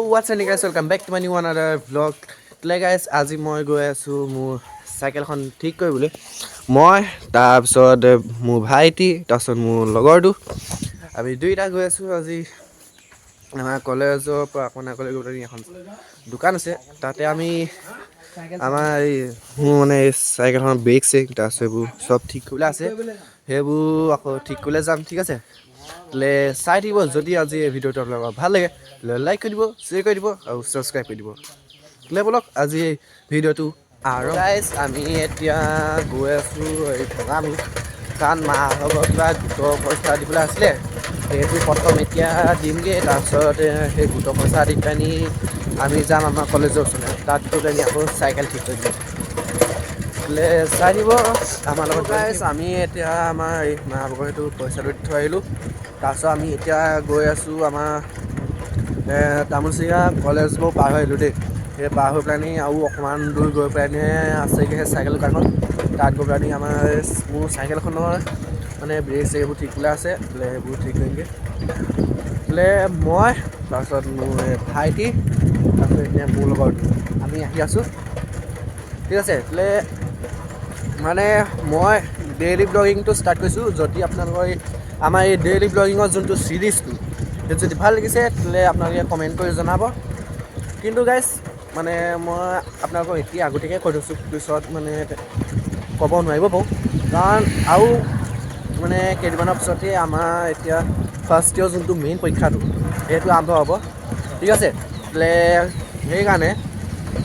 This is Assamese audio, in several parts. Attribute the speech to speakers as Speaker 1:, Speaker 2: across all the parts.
Speaker 1: what's up guys, welcome back to my new another vlog. Today guys, আজি মই গৈ আছো মোৰ চাইকেলখন ঠিক কৰিবলৈ। মই তাৰপিছত মোৰ ভাইটি তাৰপিছত মোৰ লগৰটো আমি দুইটা গৈ আছো আজি আমাৰ কলেজৰ পৰা আপোনাৰ কলেজৰ এখন দোকান আছে তাতে আমি আমাৰ এই মোৰ মানে চাইকেলখন ব্ৰেক চেক তাৰপিছত এইবোৰ চব ঠিক কৰিবলৈ আছে সেইবোৰ আকৌ ঠিক কৰিবলৈ যাম ঠিক আছে লে চাই থাকিব যদি আজি এই ভিডিঅ'টো আপোনালোকৰ ভাল লাগে লাইক কৰি দিব শ্বেয়াৰ কৰি দিব আৰু ছাবস্ক্ৰাইব কৰি দিব লে বলক আজি ভিডিঅ'টো আৰু গাইজ আমি এতিয়া গৈ আছোঁ এই ভঙামি কাৰণ মাহঁতৰ কিবা গোটৰ পইচা দিবলৈ আছিলে সেইটো প্ৰথম এতিয়া দিমগৈ তাৰপিছত সেই গোটৰ পইচা দি পেনি আমি যাম আমাৰ কলেজৰ ওচৰলৈ তাত গৈ পেনি আকৌ চাইকেল ঠিক কৰি দিম চাই দিব আমাৰ লগত গাইজ আমি এতিয়া আমাৰ এই মাহঁতৰ সেইটো পইচাটো দি থৈ আহিলোঁ তাৰপিছত আমি এতিয়া গৈ আছোঁ আমাৰ তামোলচিঙা কলেজবোৰ পাৰ হৈ আহিলোঁ দেই সেই পাৰ হৈ পেলাইনি আৰু অকণমান দূৰ গৈ পেলাইনি আছেগৈ সেই চাইকেল দোকানখন তাত গৈ পেলাইনি আমাৰ মোৰ চাইকেলখনৰ মানে ব্ৰেক চেক এইবোৰ ঠিক কৰিবলৈ আছে বোলে সেইবোৰ ঠিক কৰিমগৈ বোলে মই তাৰপিছত মোৰ ভাইটি তাৰপিছত এতিয়া মোৰ লগত আমি আহি আছোঁ ঠিক আছে বোলে মানে মই ডেইলি ব্লগিংটো ষ্টাৰ্ট কৰিছোঁ যদি আপোনালোকৰ আমাৰ এই ডেইলি ব্লগিঙৰ যোনটো ছিৰিজটো সেইটো যদি ভাল লাগিছে তেতিয়াহ'লে আপোনালোকে কমেণ্ট কৰি জনাব কিন্তু গাইজ মানে মই আপোনালোকক এতিয়া আগতীয়াকৈ কৈ থৈছোঁ পিছত মানে ক'ব নোৱাৰিব বাৰু কাৰণ আৰু মানে কেইদিনমানৰ পিছতেই আমাৰ এতিয়া ফাৰ্ষ্ট ইয়েৰ যোনটো মেইন পৰীক্ষাটো সেইটো আৰম্ভ হ'ব ঠিক আছে বোলে সেইকাৰণে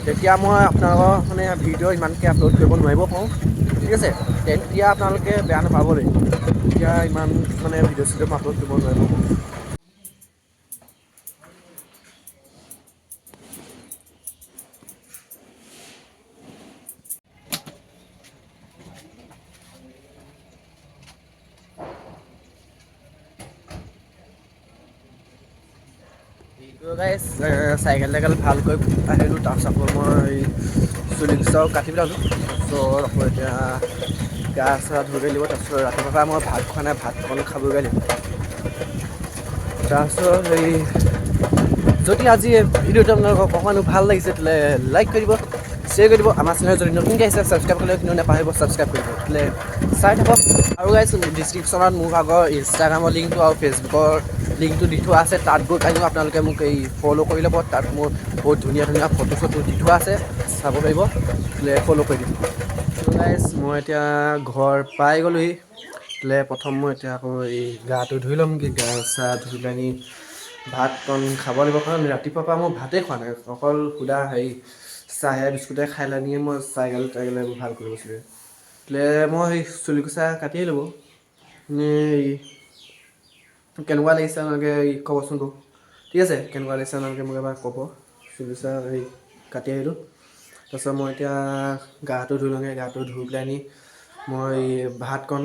Speaker 1: তেতিয়া মই আপোনালোকৰ মানে ভিডিঅ' ইমানকৈ আপলোড কৰিব নোৱাৰিব পাৰোঁ ঠিক আছে তেতিয়া আপোনালোকে বেয়া নাপাব দেই তেতিয়া ইমান মানে ভিডিঅ' চিডিঅ' মই আপলোড কৰিব নোৱাৰিব পাৰোঁ গাইজ চাইকেল টাইকেল ভালকৈ আহিলোঁ তাৰপিছত আকৌ মই চুলি চাও কাটি পেলালোঁ তাৰপিছত আকৌ এতিয়া গা চা ধুই লাগিব তাৰপিছত ৰাতিপুৱা মই ভাত খোৱা নাই ভাত অকণ খাবগৈ লাগিব তাৰপিছত হেৰি যদি আজি ভিডিঅ'টো আপোনালোকক অকণমান ভাল লাগিছে তেতিয়াহ'লে লাইক কৰি দিব শ্বেয়াৰ কৰি দিব আমাৰ চেনেল যদি নতুনকৈ আহিছে ছাবস্ক্ৰাইব কৰিলে কিন্তু নাপাহৰিব ছাবস্ক্ৰাইব কৰিব তেতিয়াহ'লে চাই থাকক আৰু গাইজ ডিছক্ৰিপশ্যনত মোৰ আগৰ ইনষ্টাগ্ৰামৰ লিংকটো আৰু ফেচবুকৰ লিংকটো দি থোৱা আছে তাত গৈ পাৰিব আপোনালোকে মোক এই ফ'ল' কৰি ল'ব তাত মোৰ বহুত ধুনীয়া ধুনীয়া ফটো চটো দি থোৱা আছে চাব পাৰিব ফ'ল' কৰি দিব গাইজ মই এতিয়া ঘৰ পাই গ'লোহি প্ৰথম মই এতিয়া আকৌ এই গাটো ধুই ল'মগৈ গা চা ধুই পেলাইনি ভাতকণ খাব লাগিব কাৰণ ৰাতিপুৱাৰ পৰা মই ভাতেই খোৱা নাই অকল সুদা হেৰি চাহে বিস্কুটে খাই লানিয়ে মই চাইকেল টাইকেল এইবোৰ ভাল কৰি গৈছিলোঁ মই সেই চুলি কোচা কাটিয়ে ল'ব এই কেনেকুৱা লাগিছে আপোনালোকে ক'বচোন বাৰু ঠিক আছে কেনেকুৱা লাগিছে আপোনালোকে মোক এবাৰ ক'ব চুলি কোচা হেৰি কাটি আহিলোঁ তাৰপিছত মই এতিয়া গাটো ধুই লওঁগৈ গাটো ধুই পেলাইনি মই ভাতকণ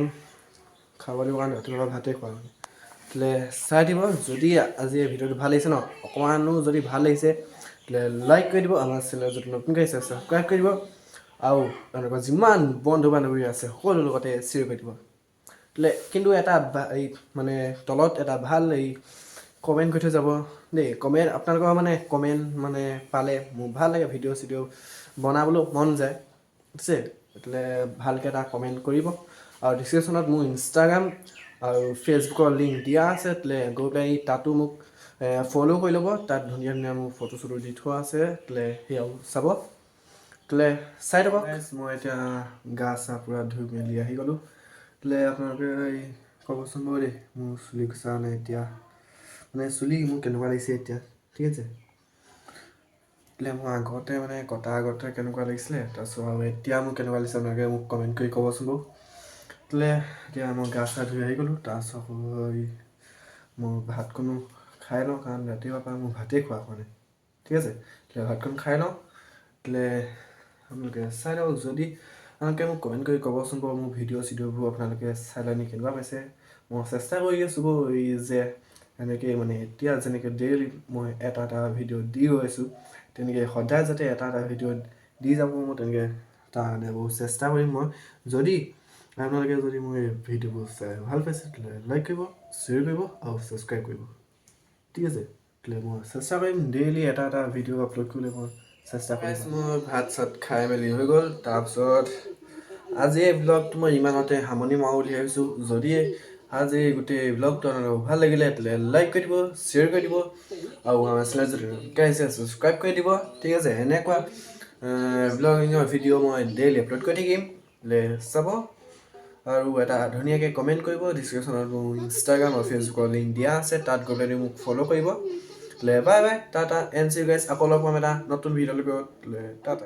Speaker 1: খাব লাগিব কাৰণ ৰাতিপুৱা ভাতেই খোৱা নাই চাই দিব যদি আজি এই ভিডিঅ'টো ভাল লাগিছে ন অকণমানো যদি ভাল লাগিছে লাইক কৰি দিব আমাৰ চেনেল যদি নতুনকৈ আহিছে ছাবস্ক্ৰাইব কৰি দিব আৰু এনেকুৱা যিমান বন্ধু বান্ধৱী আছে সকলো লগতে শ্বেয়াৰ কৰি দিব কিন্তু এটা এই মানে তলত এটা ভাল এই কমেণ্ট কৰি থৈ যাব দেই কমেণ্ট আপোনালোকৰ মানে কমেণ্ট মানে পালে মোৰ ভাল লাগে ভিডিঅ' চিডিঅ' বনাবলৈও মন যায় ঠিক আছে ভালকৈ এটা কমেণ্ট কৰিব আৰু ডিছক্ৰিপশ্যনত মোৰ ইনষ্টাগ্ৰাম আৰু ফেচবুকৰ লিংক দিয়া আছে গৈ পেলাই তাতো মোক ফ'ল' কৰি ল'ব তাত ধুনীয়া ধুনীয়া মোৰ ফটো চটো দি থোৱা আছে সেয়াও চাব চাই থাকক মই এতিয়া গা চা পূৰা ধুই মেলি আহি গ'লোঁ আপোনালোকে ক'বচোন বাৰু দেই মোৰ চুলি কোচা নাই এতিয়া মানে চুলি মোৰ কেনেকুৱা লাগিছে এতিয়া ঠিক আছে মই আগতে মানে কটা আগতে কেনেকুৱা লাগিছিলে তাৰপিছত আৰু এতিয়া মোক কেনেকুৱা লাগিছে আপোনালোকে মোক কমেণ্ট কৰি ক'বচোন বাৰু এতিয়া মই গা চা ধুই আহি গ'লোঁ তাৰপিছত মোৰ ভাতকণো খাই লওঁ কাৰণ ৰাতিপুৱাৰ পৰা মোৰ ভাতেই খোৱা হোৱা নাই ঠিক আছে ভাতকণ খাই লওঁ আপোনালোকে চাই লওক যদি আপোনালোকে মোক কমেণ্ট কৰি ক'বচোন বাৰু মোৰ ভিডিঅ' চিডিঅ'বোৰ আপোনালোকে চাই লনি কেনেকুৱা পাইছে মই চেষ্টা কৰি আছোঁ বাৰু এই যে এনেকৈ মানে এতিয়া যেনেকৈ ডেইলি মই এটা এটা ভিডিঅ' দি গৈ আছোঁ তেনেকৈ সদায় যাতে এটা এটা ভিডিঅ' দি যাব মই তেনেকৈ তাৰ কাৰণে বহুত চেষ্টা কৰিম মই যদি আপোনালোকে যদি মোৰ এই ভিডিঅ'বোৰ চাই ভাল পাইছে তেতিয়াহ'লে লাইক কৰিব শ্বেয়াৰ কৰিব আৰু ছাবস্ক্ৰাইব কৰিব ঠিক আছে মই চেষ্টা কৰিম ডেইলি এটা ভিডিঅ' আপলোড কৰিবলৈ মই চেষ্টা কৰিম। মই ভাত চাত খাই মেলি হৈ গ'ল। তাৰপিছত আজি এই ব্লগটো মই ইমানতে সামৰণি মাৰো বুলি ভাবিছোঁ। যদি আজি গোটেই ব্লগটো আপোনালোকক ভাল লাগিলে তেতিয়াহ'লে লাইক কৰি দিব, শ্বেয়াৰ কৰি দিব আৰু আমাৰ চেনেল যদি নতুনকৈ আহিছে ছাবস্ক্ৰাইব কৰি দিব। ঠিক আছে, এনেকুৱা ব্লগিঙৰ ভিডিঅ' মই ডেইলি আপলোড কৰি থাকিম, চাব আৰু এটা ধুনীয়াকৈ কমেণ্ট কৰিব। ডিছক্ৰিপশ্যনত মোৰ ইনষ্টাগ্ৰাম আৰু ফেচবুকৰ লিংক দিয়া আছে, তাত গৈ পেলাই মোক ফ'ল' কৰিব। Bye bye, tata and see you guys. আকৌ লগ পাম এটা নতুন ভিডিঅ' লগত। টাটা।